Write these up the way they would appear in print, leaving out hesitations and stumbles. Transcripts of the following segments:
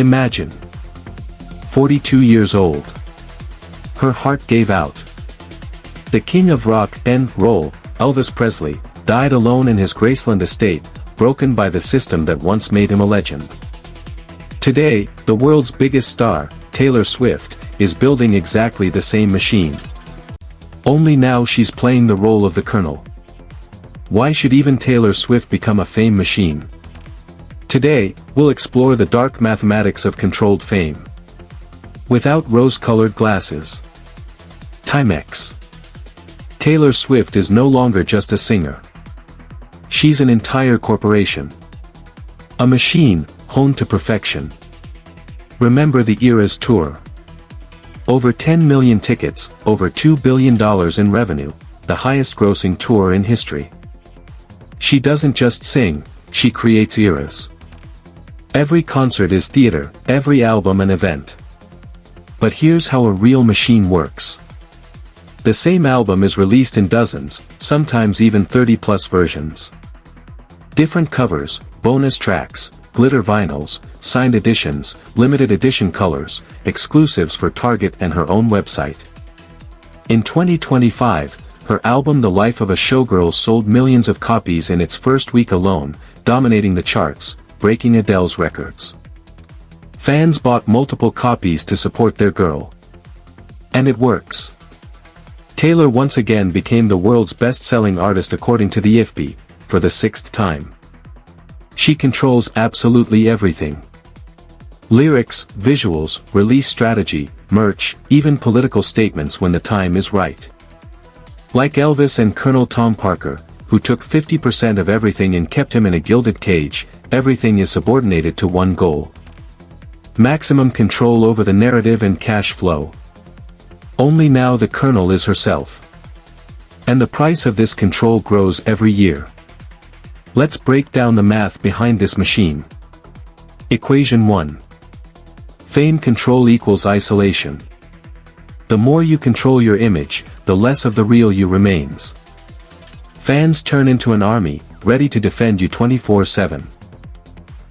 Imagine. 42 years old. Her heart gave out. The king of rock and roll, Elvis Presley, died alone in his Graceland estate, broken by the system that once made him a legend. Today, the world's biggest star, Taylor Swift, is building exactly the same machine. Only now she's playing the role of the Colonel. Why should even Taylor Swift become a fame machine? Today, we'll explore the dark mathematics of controlled fame. Without rose-colored glasses. Timex. Taylor Swift is no longer just a singer. She's an entire corporation. A machine, honed to perfection. Remember the Eras tour. Over 10 million tickets, over $2 billion in revenue, the highest-grossing tour in history. She doesn't just sing, she creates eras. Every concert is theater, every album an event. But here's how a real machine works. The same album is released in dozens, sometimes even 30+ versions. Different covers, bonus tracks, glitter vinyls, signed editions, limited edition colors, exclusives for Target and her own website. In 2025, her album The Life of a Showgirl sold millions of copies in its first week alone, dominating the charts, breaking Adele's records. Fans bought multiple copies to support their girl. And it works. Taylor once again became the world's best-selling artist according to the IFPI, for the 6th time. She controls absolutely everything. Lyrics, visuals, release strategy, merch, even political statements when the time is right. Like Elvis and Colonel Tom Parker, who took 50% of everything and kept him in a gilded cage, everything is subordinated to one goal. Maximum control over the narrative and cash flow. Only now the Colonel is herself. And the price of this control grows every year. Let's break down the math behind this machine. Equation 1. Fame control equals isolation. The more you control your image, the less of the real you remains. Fans turn into an army, ready to defend you 24/7.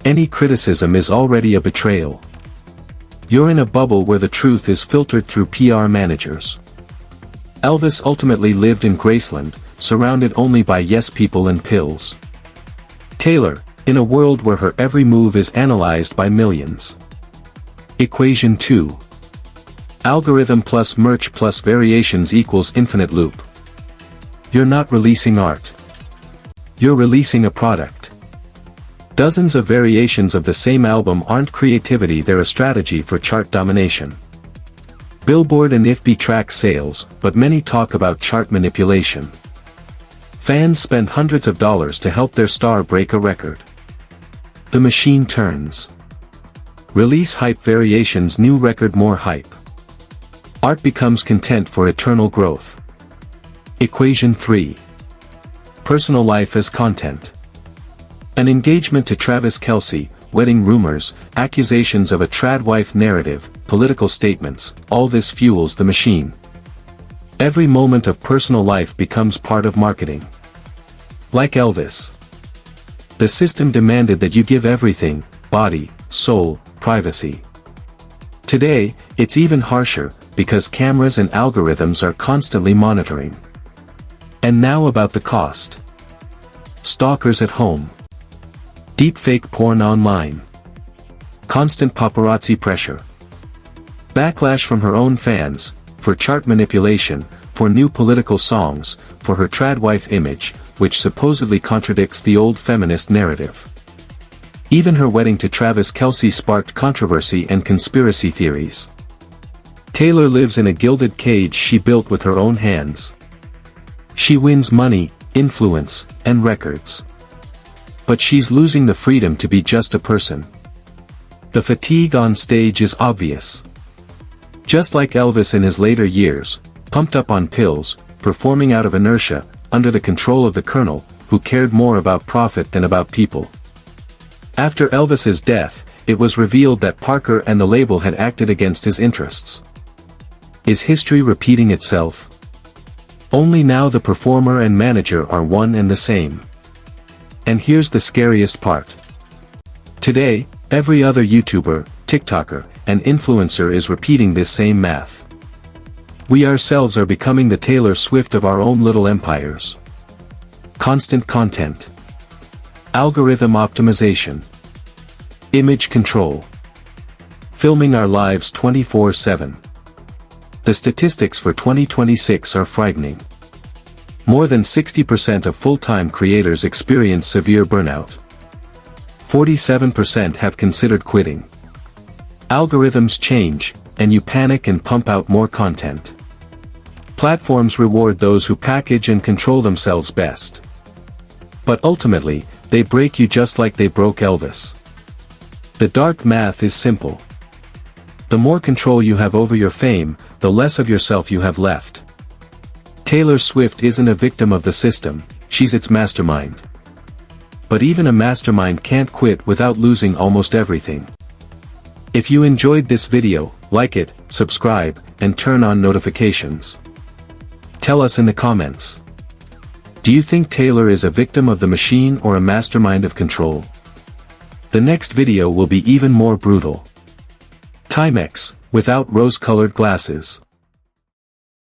Any criticism is already a betrayal. You're in a bubble where the truth is filtered through PR managers. Elvis ultimately lived in Graceland, surrounded only by yes people and pills. Taylor, in a world where her every move is analyzed by millions. Equation 2. Algorithm plus merch plus variations equals infinite loop. You're not releasing art. You're releasing a product. Dozens of variations of the same album aren't creativity, they're a strategy for chart domination. Billboard and IFPI track sales, but many talk about chart manipulation. Fans spend hundreds of dollars to help their star break a record. The machine turns. Release hype variations, new record, more hype. Art becomes content for eternal growth. Equation 3. Personal life as content. An engagement to Travis Kelce, wedding rumors, accusations of a trad wife narrative, political statements, all this fuels the machine. Every moment of personal life becomes part of marketing. Like Elvis. The system demanded that you give everything, body, soul, privacy. Today, it's even harsher, because cameras and algorithms are constantly monitoring. And now about the cost. Stalkers at home. Deepfake porn online. Constant paparazzi pressure. Backlash from her own fans, for chart manipulation, for new political songs, for her trad wife image, which supposedly contradicts the old feminist narrative. Even her wedding to Travis Kelce sparked controversy and conspiracy theories. Taylor lives in a gilded cage she built with her own hands. She wins money, influence, and records. But she's losing the freedom to be just a person. The fatigue on stage is obvious. Just like Elvis in his later years, pumped up on pills, performing out of inertia, under the control of the Colonel, who cared more about profit than about people. After Elvis's death, it was revealed that Parker and the label had acted against his interests. Is history repeating itself? Only now the performer and manager are one and the same. And here's the scariest part. Today, Every other YouTuber, TikToker, and influencer is repeating this same math. We ourselves are becoming the Taylor Swift of our own little empires. Constant content. Algorithm optimization. Image control. Filming our lives 24/7. The statistics for 2026 are frightening. More than 60% of full-time creators experience severe burnout. 47% have considered quitting. Algorithms change, and you panic and pump out more content. Platforms reward those who package and control themselves best. But ultimately, they break you just like they broke Elvis. The dark math is simple. The more control you have over your fame, the less of yourself you have left. Taylor Swift isn't a victim of the system, she's its mastermind. But even a mastermind can't quit without losing almost everything. If you enjoyed this video, like it, subscribe, and turn on notifications. Tell us in the comments. Do you think Taylor is a victim of the machine or a mastermind of control? The next video will be even more brutal. Timex, without rose-colored glasses.